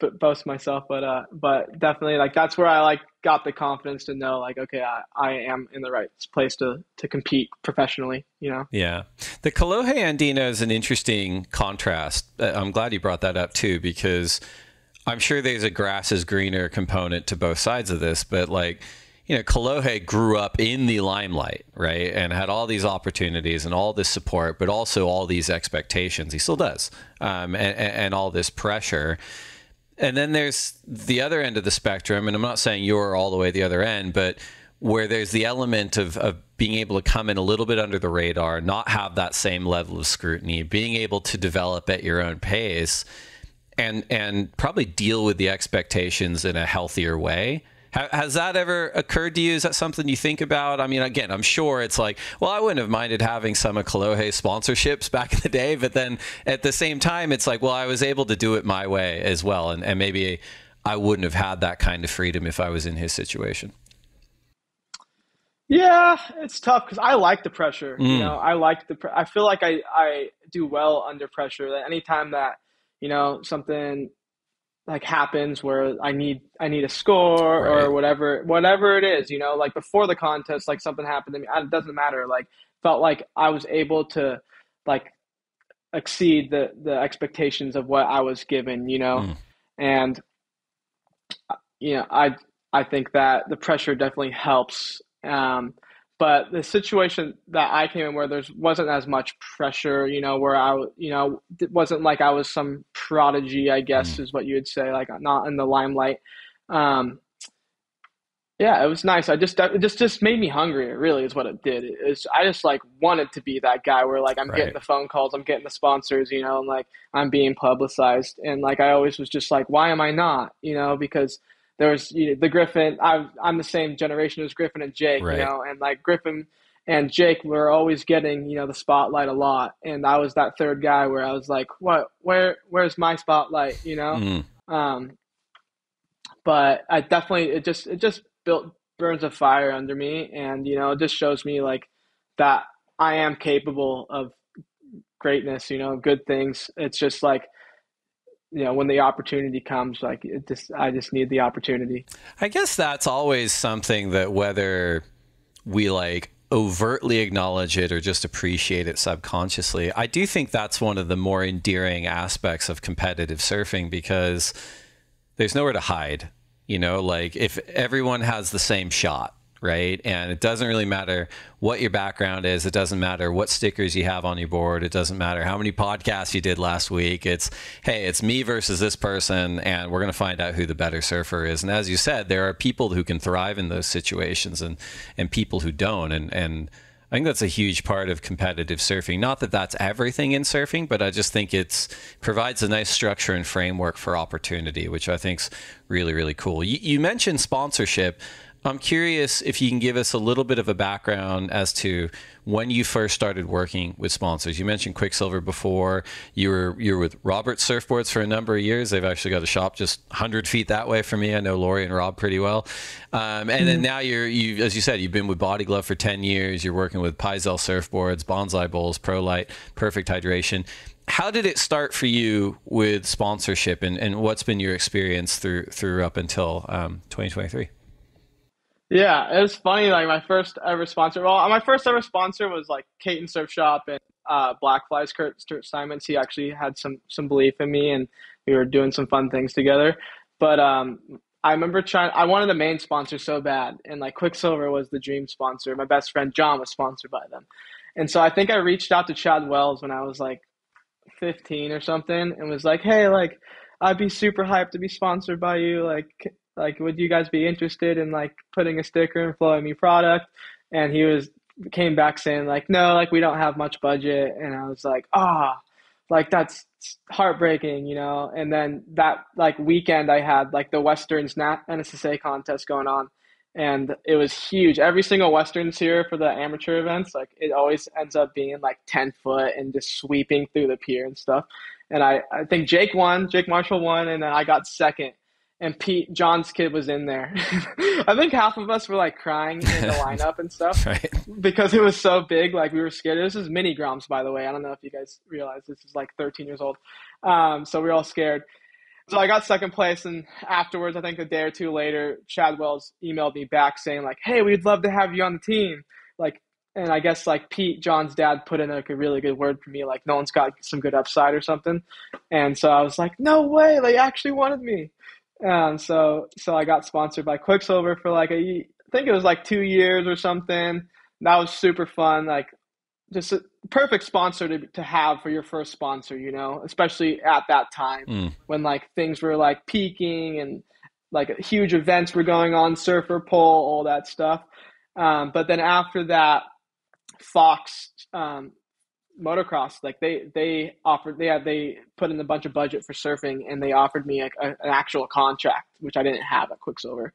to boast myself, but definitely like that's where I like got the confidence to know like, okay, I am in the right place to compete professionally, you know? Yeah. The Kolohe Andino is an interesting contrast. I'm glad you brought that up too, because I'm sure there's a grass is greener component to both sides of this, but like, you know, Kolohe grew up in the limelight, right? And had all these opportunities and all this support, but also all these expectations. He still does. And all this pressure. And then there's the other end of the spectrum, and I'm not saying you're all the way the other end, but where there's the element of being able to come in a little bit under the radar, not have that same level of scrutiny, being able to develop at your own pace, and probably deal with the expectations in a healthier way. Has that ever occurred to you? Is that something you think about? I mean, again, I'm sure it's like, well, I wouldn't have minded having some of Kolohe sponsorships back in the day, but then at the same time, it's like, well, I was able to do it my way as well. And maybe I wouldn't have had that kind of freedom if I was in his situation. Yeah, it's tough because I like the pressure. You Mm, know, I feel like I do well under pressure. That anytime that, you know, something like happens where I need a score right. or whatever it is, you know, like before the contest, like something happened to me, it doesn't matter. Like felt like I was able to like exceed the expectations of what I was given, you know, Mm, and you know, I think that the pressure definitely helps. But the situation that I came in where there wasn't as much pressure, you know, where you know, it wasn't like I was some prodigy, I guess mm. is what you would say, like not in the limelight. Um, yeah, it was nice. It just made me hungrier, really, is what it did. I just like wanted to be that guy where like I'm getting Right. the phone calls, I'm getting the sponsors, you know, and like I'm being publicized. And like I always was just like, why am I not? You know, because there was the Griffin. I'm the same generation as Griffin and Jake, you Right. know, and like Griffin and Jake were always getting, you know, the spotlight a lot, and I was that third guy where I was like, what, where's my spotlight, you know? Mm. Um, but I definitely it just built burns a fire under me, and you know it just shows me like that I am capable of greatness, you know, good things. It's just like, you know, when the opportunity comes, like I just need the opportunity. I guess that's always something that whether we like overtly acknowledge it or just appreciate it subconsciously, I do think that's one of the more endearing aspects of competitive surfing, because there's nowhere to hide. You know, like if everyone has the same shot, right? And it doesn't really matter what your background is. It doesn't matter what stickers you have on your board. It doesn't matter how many podcasts you did last week. It's, hey, it's me versus this person, and we're going to find out who the better surfer is. And as you said, there are people who can thrive in those situations and people who don't. And I think that's a huge part of competitive surfing. Not that that's everything in surfing, but I just think it provides a nice structure and framework for opportunity, which I think's really, really cool. You mentioned sponsorship. I'm curious if you can give us a little bit of a background as to when you first started working with sponsors. You mentioned Quicksilver before. You were with Roberts Surfboards for a number of years. They've actually got a shop just 100 feet that way from me. I know Lori and Rob pretty well. And then now you, as you said, you've been with Body Glove for 10 years. You're working with Paizel Surfboards, Bonsai Bowls, ProLite, Perfect Hydration. How did it start for you with sponsorship, and what's been your experience through up until 2023? Yeah, it was funny. Like my first ever sponsor, well, my first ever sponsor was like Caton Surf Shop and Blackfly's Stuart Simons. He actually had some belief in me, and we were doing some fun things together. But I remember I wanted the main sponsor so bad, and like Quicksilver was the dream sponsor. My best friend John was sponsored by them, and so I think I reached out to Chad Wells when I was like 15 or something, and was like, hey, like I'd be super hyped to be sponsored by you, like would you guys be interested in like putting a sticker and flowing me product? And he came back saying like, no, like we don't have much budget. And I was like, like that's heartbreaking, you know. And then that like weekend I had like the Westerns NSSA contest going on, and it was huge. Every single Westerns here for the amateur events, like it always ends up being like 10 foot and just sweeping through the pier and stuff. And I think Jake Marshall won, and then I got second. And Pete, John's kid, was in there. I think half of us were like crying in the lineup and stuff, Right. Because it was so big. Like we were scared. This is mini Groms, by the way. I don't know if you guys realize this is like 13 years old. So we were all scared. So I got second place, and afterwards, I think a day or two later, Chad Wells emailed me back saying like, hey, we'd love to have you on the team. Like, and I guess like Pete, John's dad, put in like a really good word for me. Like Nolan's got some good upside or something. And so I was like, no way, they actually wanted me. So I got sponsored by Quicksilver for like I think it was like 2 years or something. That was super fun. Like just a perfect sponsor to have for your first sponsor, you know, especially at that time when like things were like peaking and like huge events were going on, surfer pole, all that stuff. But then after that, Fox, motocross, like they put in a bunch of budget for surfing, and they offered me like an actual contract, which I didn't have at Quicksilver.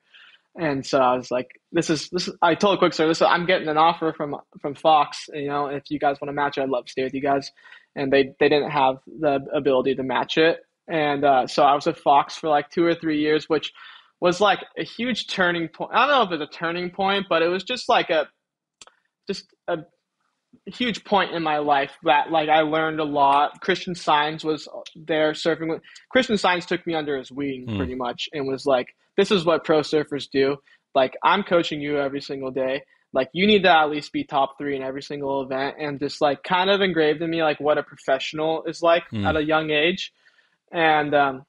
And so I was like, this is I told Quicksilver, I'm getting an offer from Fox, you know, if you guys want to match it, I'd love to stay with you guys. And they didn't have the ability to match it. And so I was with Fox for like 2 or 3 years, which was like a huge turning point. I don't know if it was a turning point, but it was just like a huge point in my life that like I learned a lot. Christian Sainz was there surfing with. Christian Sainz took me under his wing pretty much and was like, this is what pro surfers do. Like, I'm coaching you every single day. Like, you need to at least be top 3 in every single event, and just like kind of engraved in me like what a professional is like at a young age. And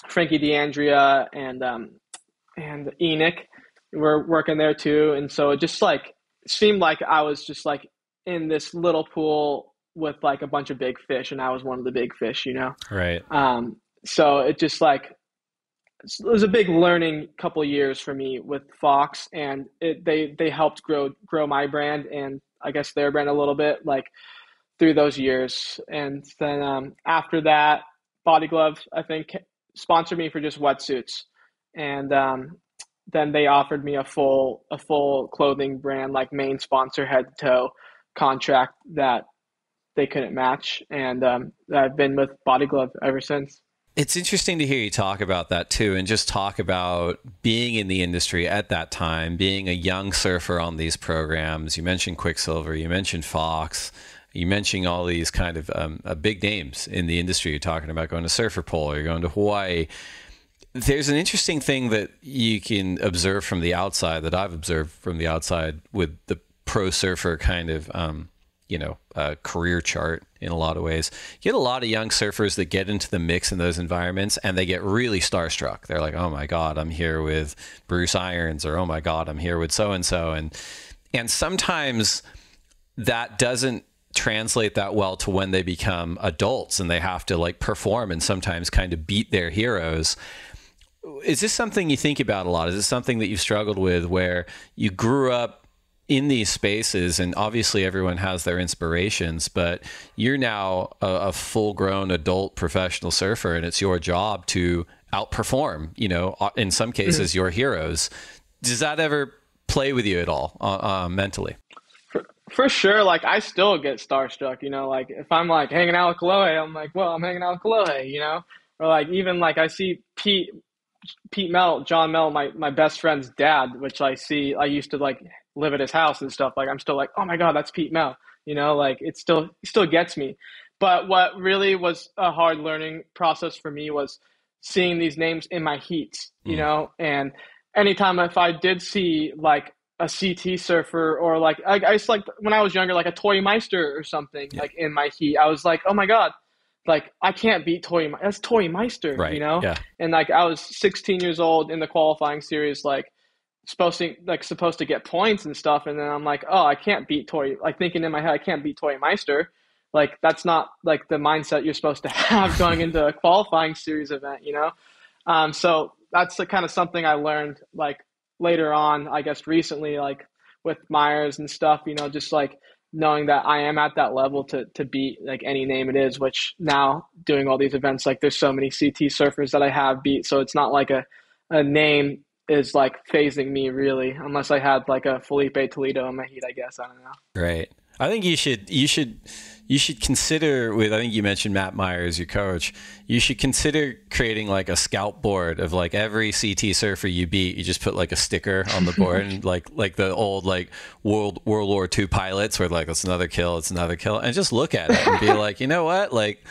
Frankie DeAndrea and Enoch were working there too. And so it just like seemed like I was just like in this little pool with like a bunch of big fish, and I was one of the big fish, you know? Right. So it just like, it was a big learning couple of years for me with Fox, and they helped grow my brand and I guess their brand a little bit like through those years. And then after that, Body Glove, I think, sponsored me for just wetsuits. And then they offered me a full clothing brand, like main sponsor, head to toe contract that they couldn't match. And I've been with Body Glove ever since. It's interesting to hear you talk about that too, and just talk about being in the industry at that time, being a young surfer on these programs. You mentioned Quicksilver, you mentioned Fox, you mentioned all these kind of big names in the industry. You're talking about going to Surfer Pole, you're going to Hawaii. There's an interesting thing that you can observe from the outside, that I've observed from the outside with the pro surfer kind of a career chart in a lot of ways. You get a lot of young surfers that get into the mix in those environments and they get really starstruck. They're like, oh my God, I'm here with Bruce Irons, or oh my God, I'm here with so-and-so. And sometimes that doesn't translate that well to when they become adults and they have to like perform and sometimes kind of beat their heroes. Is this something you think about a lot? Is this something that you've struggled with, where you grew up in these spaces and obviously everyone has their inspirations, but you're now a full-grown adult professional surfer and it's your job to outperform, in some cases, your heroes. Does that ever play with you at all mentally? For sure, like I still get starstruck, like if I'm like hanging out with Kalohe, I'm like, well, I'm hanging out with Kalohe. Or like even like I see Pete Mel, John Mel, my best friend's dad, which I used to like live at his house and stuff. Like I'm still like, oh my God, that's Pete Mel. Like it still gets me. But what really was a hard learning process for me was seeing these names in my heats, and anytime if I did see like a CT surfer or like I used to, like when I was younger, like a Toy Meister or something, like in my heat, I was like, oh my God, like I can't beat that's Toy Meister, right. Yeah. And like I was 16 years old in the qualifying series, like supposed to get points and stuff, and then I'm like, oh, I can't beat Toy, like thinking in my head I can't beat Toy Meister. Like that's not like the mindset you're supposed to have going into a qualifying series event, so that's the kind of something I learned like later on, I guess recently, like with Myers and stuff, just like knowing that I am at that level to beat like any name it is, which now doing all these events, like there's so many CT surfers that I have beat. So it's not like a name is like phasing me really, unless I had like a Felipe Toledo in my heat, I guess. I don't know. Right. I think you should consider, with, I think you mentioned Matt Myers, your coach, you should consider creating like a scout board of like every CT surfer you beat. You just put like a sticker on the board and like the old like World War II pilots where like it's another kill, and just look at it and be like, you know what, like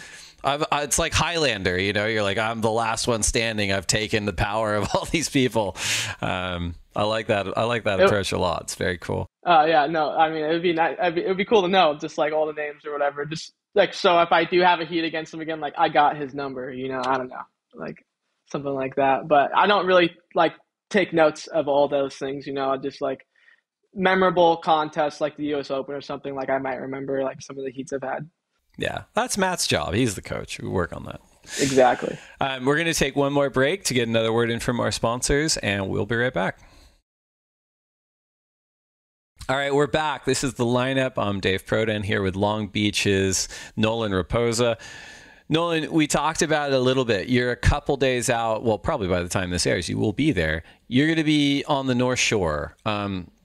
it's like Highlander, you're like, I'm the last one standing. I've taken the power of all these people. I like that approach a lot. It's very cool. Yeah, no, I mean, it'd be nice. It'd be cool to know just like all the names or whatever. Just like, so if I do have a heat against him again, like I got his number, I don't know, like something like that. But I don't really like take notes of all those things, just like memorable contests like the US Open or something, like I might remember like some of the heats I've had. Yeah, that's Matt's job. He's the coach. We work on that. Exactly. We're going to take one more break to get another word in from our sponsors, and we'll be right back. All right, we're back. This is the lineup. I'm Dave Prodan here with Long Beach's Nolan Rapoza. Nolan, we talked about it a little bit. You're a couple days out. Well, probably by the time this airs, you will be there. You're going to be on the North Shore.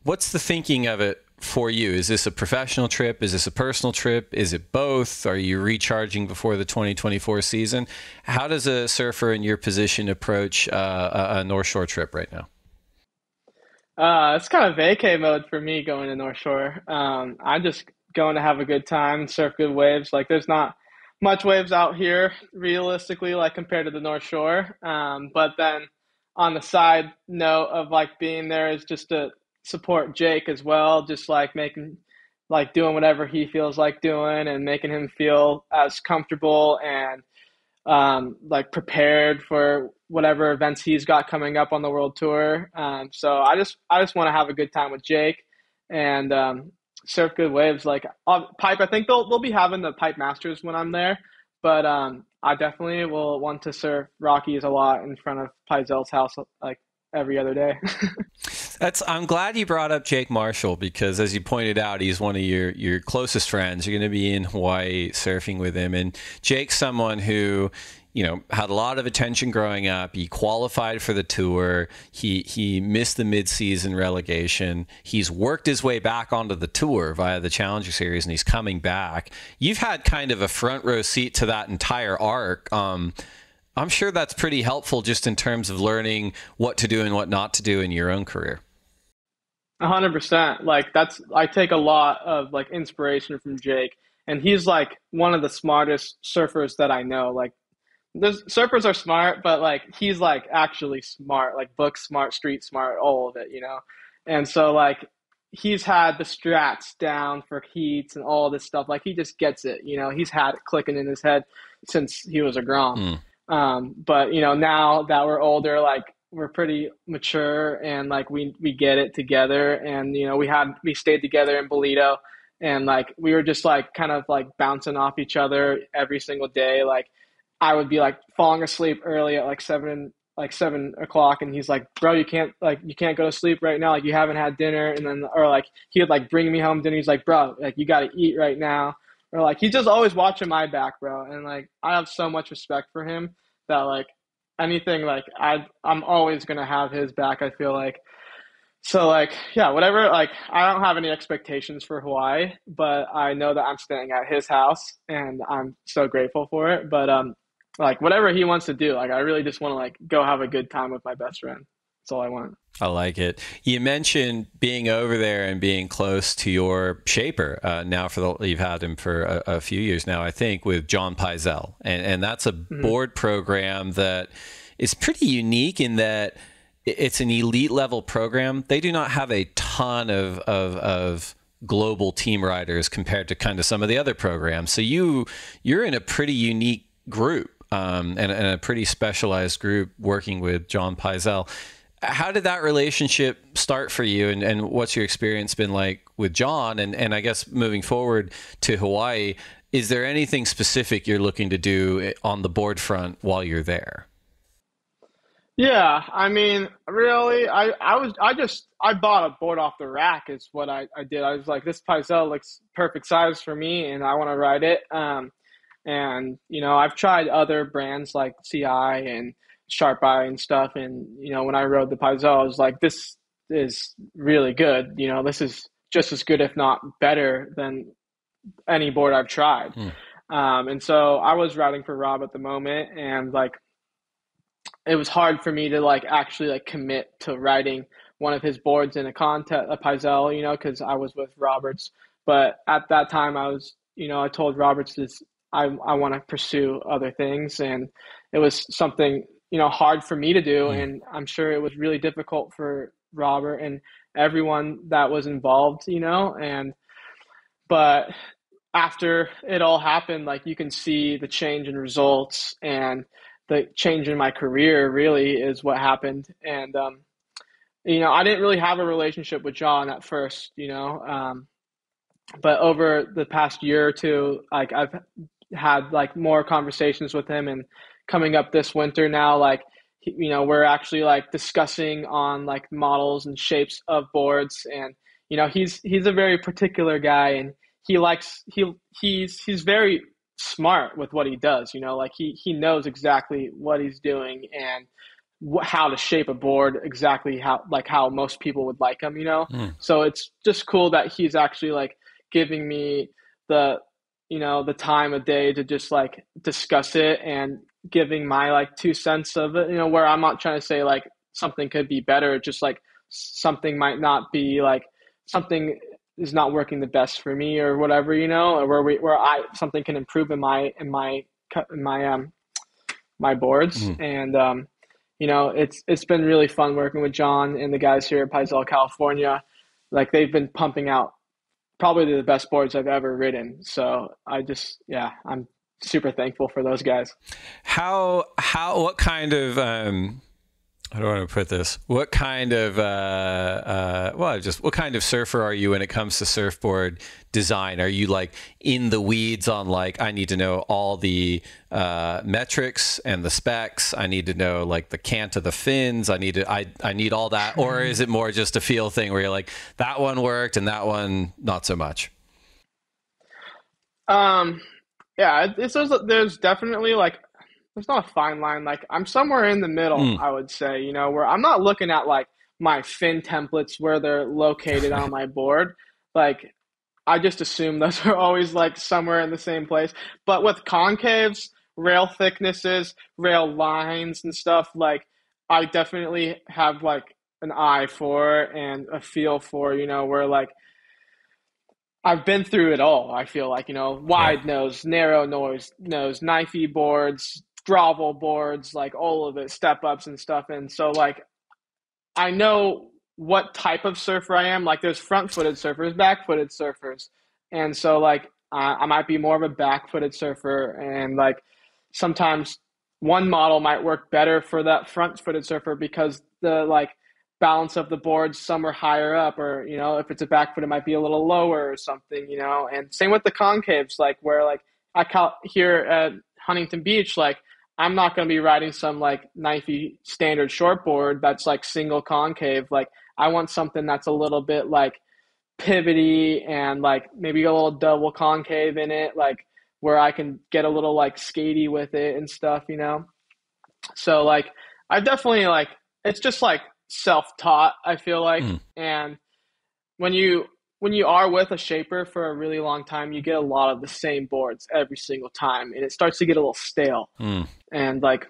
What's the thinking of it for you? Is this a professional trip? Is this a personal trip? Is it both? Are you recharging before the 2024 season? How does a surfer in your position approach a North Shore trip right now? It's kind of vacay mode for me going to North Shore. I'm just going to have a good time, surf good waves. Like there's not much waves out here realistically, like compared to the North Shore. But then on the side note of like being there is just to support Jake as well, just like doing whatever he feels like doing and making him feel as comfortable and like prepared for whatever events he's got coming up on the world tour. So I just want to have a good time with Jake and surf good waves. Like Pipe, I think they'll be having the Pipe Masters when I'm there, but I definitely will want to surf Rockies a lot in front of Pizel's house like every other day. I'm glad you brought up Jake Marshall, because as you pointed out, he's one of your closest friends. You're going to be in Hawaii surfing with him. And Jake's someone who, had a lot of attention growing up. He qualified for the tour. He missed the midseason relegation. He's worked his way back onto the tour via the Challenger Series, and he's coming back. You've had kind of a front row seat to that entire arc. I'm sure that's pretty helpful just in terms of learning what to do and what not to do in your own career. 100%. Like I take a lot of like inspiration from Jake, and he's like one of the smartest surfers that I know. Like the surfers are smart, but like he's like actually smart, like book smart, street smart, all of it, And so like he's had the strats down for heats and all this stuff. Like he just gets it, he's had it clicking in his head since he was a Grom. Mm. But now that we're older, like we're pretty mature and like we get it together. And we stayed together in Bolito, and like we were just like kind of like bouncing off each other every single day. Like I would be like falling asleep early at like 7 o'clock, and he's like, bro, you can't go to sleep right now, like you haven't had dinner. And then, or like he would like bring me home dinner, he's like, bro, like you got to eat right now. Or like he's just always watching my back, bro. And like I have so much respect for him that like anything, like I'm always gonna have his back, I feel like. So like yeah, whatever, like I don't have any expectations for Hawaii, but I know that I'm staying at his house and I'm so grateful for it. But like whatever he wants to do, like I really just want to like go have a good time with my best friend. That's all I want. I like it. You mentioned being over there and being close to your shaper. Now you've had him for a few years now, I think, with John Pizell, and that's a board program that is pretty unique in that it's an elite level program. They do not have a ton of global team riders compared to kind of some of the other programs. So you're in a pretty unique group, and a pretty specialized group working with John Pizell. How did that relationship start for you, and what's your experience been like with John? And I guess moving forward to Hawaii, is there anything specific you're looking to do on the board front while you're there? Yeah, I mean, really, I bought a board off the rack is what I did. I was like, this Pizell looks perfect size for me, and I want to ride it. And I've tried other brands like CI and Sharp Eye and stuff, and when I rode the Pizell, I was like, this is really good. This is just as good, if not better, than any board I've tried. And so I was riding for Rob at the moment, and like it was hard for me to like actually like commit to riding one of his boards in a contest, a Pizell, because I was with Roberts. But at that time, I told Roberts this, I want to pursue other things, and it was something hard for me to do, and I'm sure it was really difficult for Robert and everyone that was involved, but after it all happened, like you can see the change in results, and the change in my career really is what happened. And I didn't really have a relationship with John at first, but over the past year or two, like I've had like more conversations with him, and coming up this winter now, like we're actually like discussing on like models and shapes of boards. And he's a very particular guy, and he's very smart with what he does. Like he knows exactly what he's doing and how to shape a board exactly how most people would like him. So it's just cool that he's actually like giving me the time of day to just like discuss it, and giving my like 2 cents of it, where I'm not trying to say like something could be better, just like something might not be like something is not working the best for me or whatever, or where something can improve in my boards. And it's been really fun working with John and the guys here at Pizell, California. Like they've been pumping out probably the best boards I've ever ridden. So I'm super thankful for those guys. What kind of how do I want to put this? What kind of what kind of surfer are you when it comes to surfboard design? Are you like in the weeds on like, I need to know all the metrics and the specs, I need to know like the cant of the fins, I need all that? Or is it more just a feel thing where you're like, that one worked and that one not so much? Yeah, there's definitely like, there's not a fine line. Like I'm somewhere in the middle, I would say, where I'm not looking at like my fin templates where they're located on my board. Like I just assume those are always like somewhere in the same place. But with concaves, rail thicknesses, rail lines and stuff, like I definitely have like an eye for and a feel for, where like I've been through it all. I feel like, wide nose, narrow nose, knifey boards, grovel boards, like all of it, step ups and stuff. And so like, I know what type of surfer I am. Like there's front-footed surfers, back-footed surfers. And so like I might be more of a back-footed surfer, and like sometimes one model might work better for that front-footed surfer because the like balance of the boards, some are higher up, or if it's a back foot it might be a little lower or something. And same with the concaves, like where like I call here at Huntington Beach, like I'm not going to be riding some like knifey standard shortboard that's like single concave. Like I want something that's a little bit like pivoty and like maybe a little double concave in it, like where I can get a little like skatey with it and stuff. So like I definitely like it's just like self-taught, I feel like. Mm. And when you are with a shaper for a really long time, you get a lot of the same boards every single time, and it starts to get a little stale. Mm. And like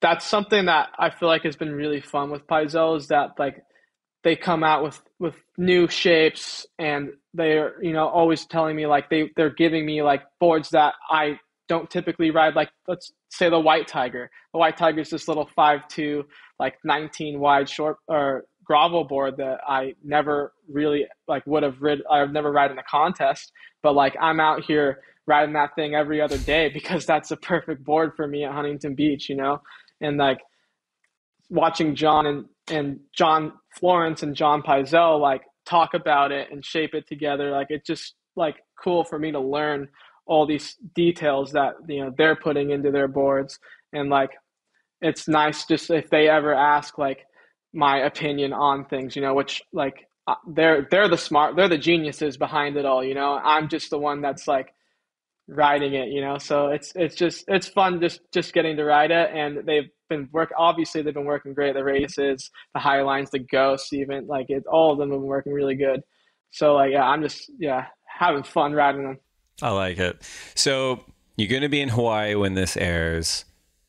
that's something that I feel like has been really fun with Paizo, is that like they come out with new shapes, and they're always telling me like they're giving me like boards that I don't typically ride. Like let's say the White Tiger. The White Tiger is this little 5'2", like 19 wide short or gravel board that I never really like would have rid. I've never ride in a contest, but like I'm out here riding that thing every other day because that's a perfect board for me at Huntington Beach. And like watching John and John Florence and John Paizel like talk about it and shape it together, like it's just like cool for me to learn all these details that they're putting into their boards. And like it's nice just if they ever ask like my opinion on things, which like they're the geniuses behind it all. I'm just the one that's like riding it. So it's fun just getting to ride it. And obviously they've been working great. The races, the high lines, the ghosts, even like all of them have been working really good. So like yeah, I'm just having fun riding them. I like it. So you're going to be in Hawaii when this airs.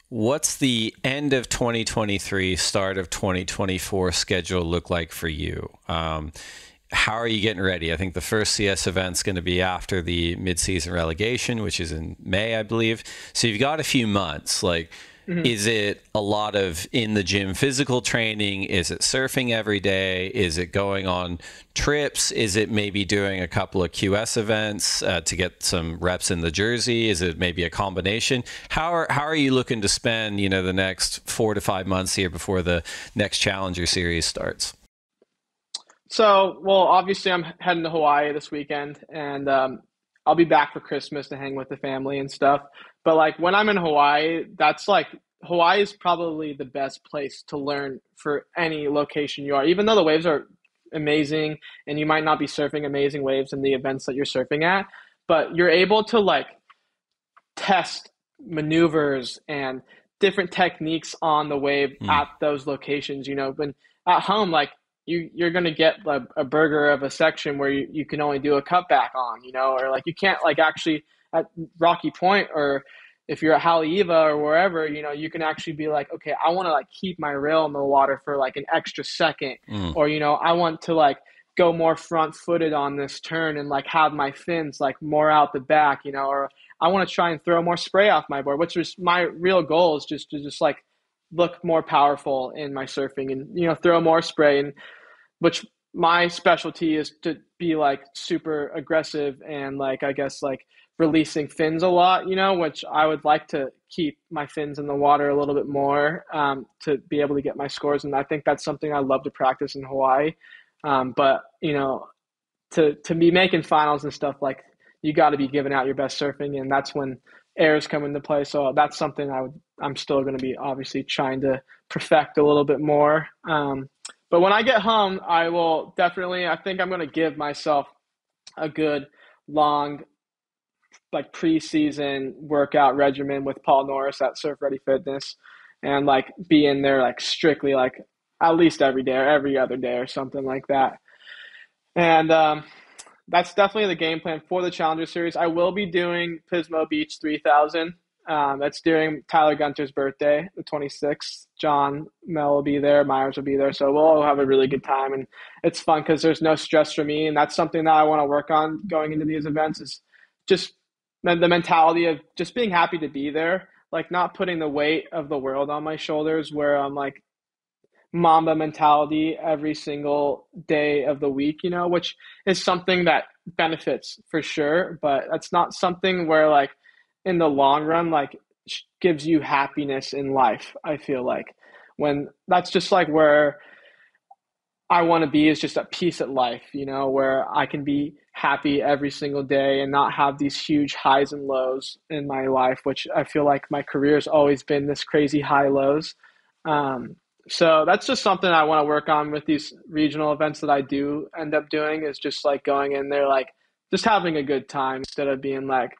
What's the end of 2023, start of 2024 schedule look like for you? How are you getting ready? I think the first CS event's going to be after the mid-season relegation, which is in May, I believe. So you've got a few months. Like, is it a lot of in the gym physical training? Is it surfing every day? Is it going on trips? Is it maybe doing a couple of QS events to get some reps in the jersey? Is it maybe a combination? How are you looking to spend the next 4 to 5 months here before the next Challenger Series starts? So, well, obviously I'm heading to Hawaii this weekend, and I'll be back for Christmas to hang with the family and stuff. But like when I'm in Hawaii, Hawaii is probably the best place to learn for any location you are, even though the waves are amazing and you might not be surfing amazing waves in the events that you're surfing at, but you're able to like test maneuvers and different techniques on the wave at those locations. When at home, like you're going to get a burger of a section where you can only do a cutback on, or like you can't like actually at Rocky Point, or if you're at Haleiwa or wherever, you can actually be like, okay, I want to like keep my rail in the water for like an extra second, or, I want to like go more front footed on this turn and like have my fins like more out the back, or I want to try and throw more spray off my board, which is my real goal, is just to just like look more powerful in my surfing and, throw more spray. And which my specialty is to be like super aggressive and like, I guess like releasing fins a lot, which I would like to keep my fins in the water a little bit more to be able to get my scores. And I think that's something I love to practice in Hawaii. But, to be making finals and stuff, like you got to be giving out your best surfing, and that's when airs come into play. So that's something I'm still going to be obviously trying to perfect a little bit more. But when I get home, I will definitely, I think I'm going to give myself a good long, like preseason workout regimen with Paul Norris at Surf Ready Fitness, and like be in there like strictly like at least every day or every other day or something like that. And that's definitely the game plan for the Challenger Series. I will be doing Pismo Beach 3000. That's during Tyler Gunter's birthday, the 26th. John Mel will be there. Myers will be there. So we'll all have a really good time. And it's fun because there's no stress for me. And that's something that I want to work on going into these events, is just the mentality of just being happy to be there, like not putting the weight of the world on my shoulders, where I'm like Mamba mentality every single day of the week, which is something that benefits for sure, but that's not something where like in the long run, like gives you happiness in life. I feel like when that's just like where I want to be is just at peace at life, where I can be happy every single day and not have these huge highs and lows in my life, which I feel like my career has always been this crazy high lows. Um, so that's just something I want to work on with these regional events that I do end up doing is just like going in there, like just having a good time instead of being like,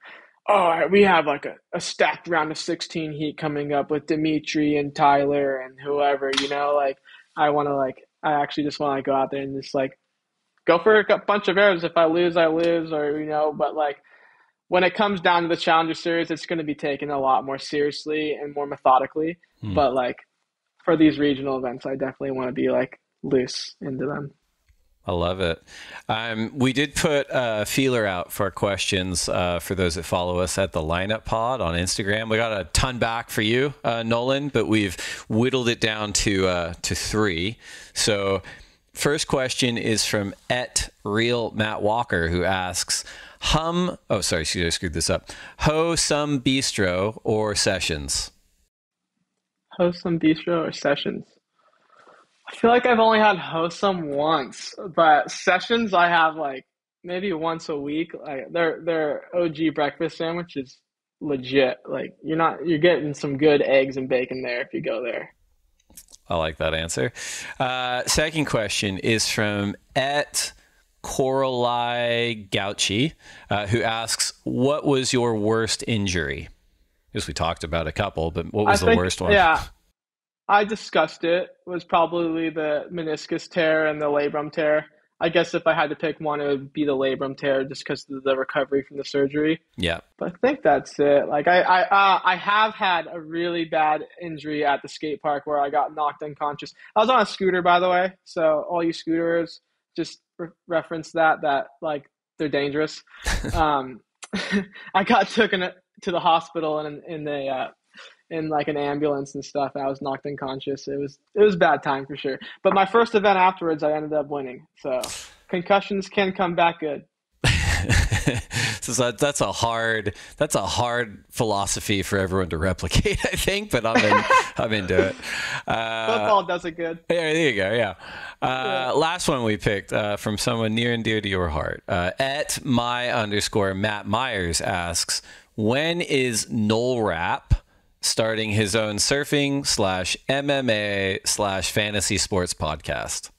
oh, we have like a stacked round of 16 heat coming up with Dimitri and Tyler and whoever, like I want to like, I actually just want to go out there and just like go for a bunch of errors. If I lose, I lose, or but like when it comes down to the Challenger Series, it's going to be taken a lot more seriously and more methodically. But like for these regional events, I definitely want to be like loose into them. I love it. We did put a feeler out for questions for those that follow us at the Lineup Pod on Instagram. We got a ton back for you, Nolan, but we've whittled it down to 3. So first question is from @real Matt Walker, who asks, I screwed this up. Ho Some Bistro or Sessions? Ho Some Bistro or Sessions? I feel like I've only had Hosum once, but Sessions I have like maybe once a week. Like their OG breakfast sandwich is legit. Like you're getting some good eggs and bacon there if you go there. I like that answer. Second question is from @Coralie Gauchi, who asks, what was your worst injury? Because we talked about a couple, but what was the worst one? Yeah. I discussed it. It was probably the meniscus tear and the labrum tear. I guess if I had to pick one, it would be the labrum tear just because of the recovery from the surgery. Yeah. But I think that's it. Like I have had a really bad injury at the skate park where I got knocked unconscious. I was on a scooter, by the way. So all you scooterers, just reference that like they're dangerous. I got taken to the hospital in like an ambulance and stuff. I was knocked unconscious. It was a bad time for sure. But my first event afterwards, I ended up winning. So concussions can come back good. So that's a hard philosophy for everyone to replicate, I think. But I'm into it. Football does it good. Yeah, there you go. Yeah. Last one we picked from someone near and dear to your heart. @my_Matt Myers asks, when is Nolan Rap starting his own surfing/MMA/fantasy sports podcast?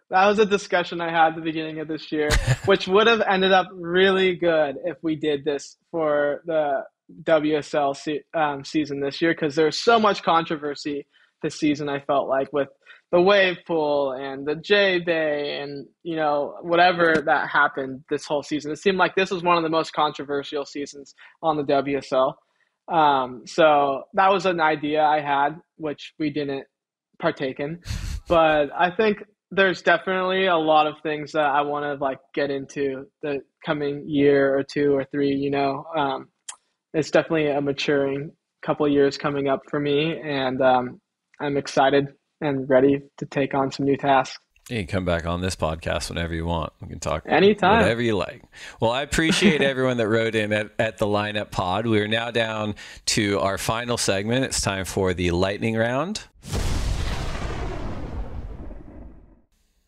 That was a discussion I had at the beginning of this year, which would have ended up really good if we did this for the WSL season this year, because there's so much controversy this season, I felt like, with the wave pool and the J Bay and, whatever that happened this whole season. It seemed like this was one of the most controversial seasons on the WSL. So that was an idea I had, which we didn't partake in. But I think there's definitely a lot of things that I want to like get into the coming year or 2 or 3, it's definitely a maturing couple of years coming up for me. And I'm excited and ready to take on some new tasks. You can come back on this podcast whenever you want. We can talk anytime, whatever you like. Well, I appreciate everyone that wrote in at the Lineup Pod. We are now down to our final segment. It's time for the lightning round.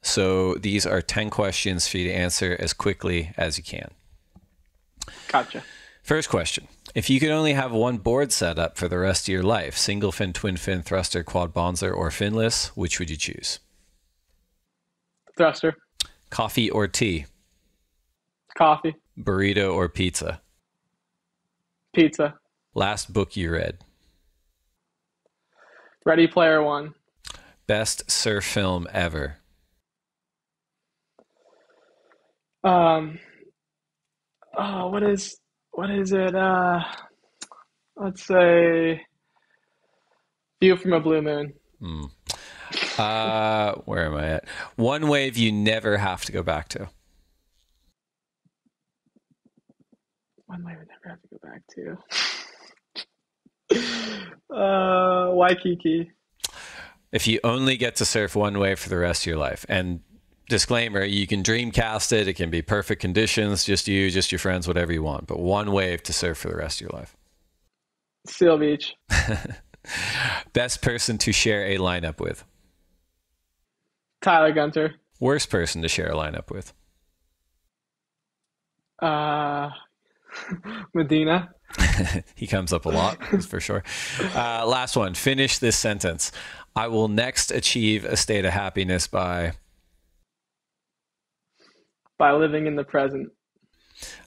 So these are 10 questions for you to answer as quickly as you can. Gotcha. First question. If you could only have one board set up for the rest of your life, single fin, twin fin, thruster, quad bonzer, or finless, which would you choose? Thruster. Coffee or tea? Coffee. Burrito or pizza? Pizza. Last book you read? Ready Player One. Best surf film ever? What is it? Let's say View from a Blue Moon. Where am I at? One wave you never have to go back to. One wave I never have to go back to. Waikiki. If you only get to surf one wave for the rest of your life, and disclaimer, you can dreamcast it. It can be perfect conditions, just you, just your friends, whatever you want. But one wave to surf for the rest of your life. Seal Beach. Best person to share a lineup with? Tyler Gunter. Worst person to share a lineup with? Medina. He comes up a lot, that's for sure. Last one. Finish this sentence. I will next achieve a state of happiness by living in the present.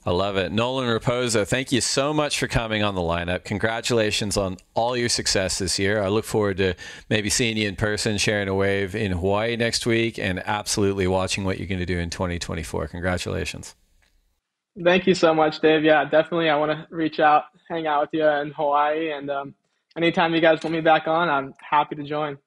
I love it. Nolan Rapoza, thank you so much for coming on the lineup. Congratulations on all your success this year. I look forward to maybe seeing you in person, sharing a wave in Hawaii next week, and absolutely watching what you're going to do in 2024. Congratulations. Thank you so much, Dave. Yeah, definitely. I want to reach out, hang out with you in Hawaii, and anytime you guys want me back on, I'm happy to join.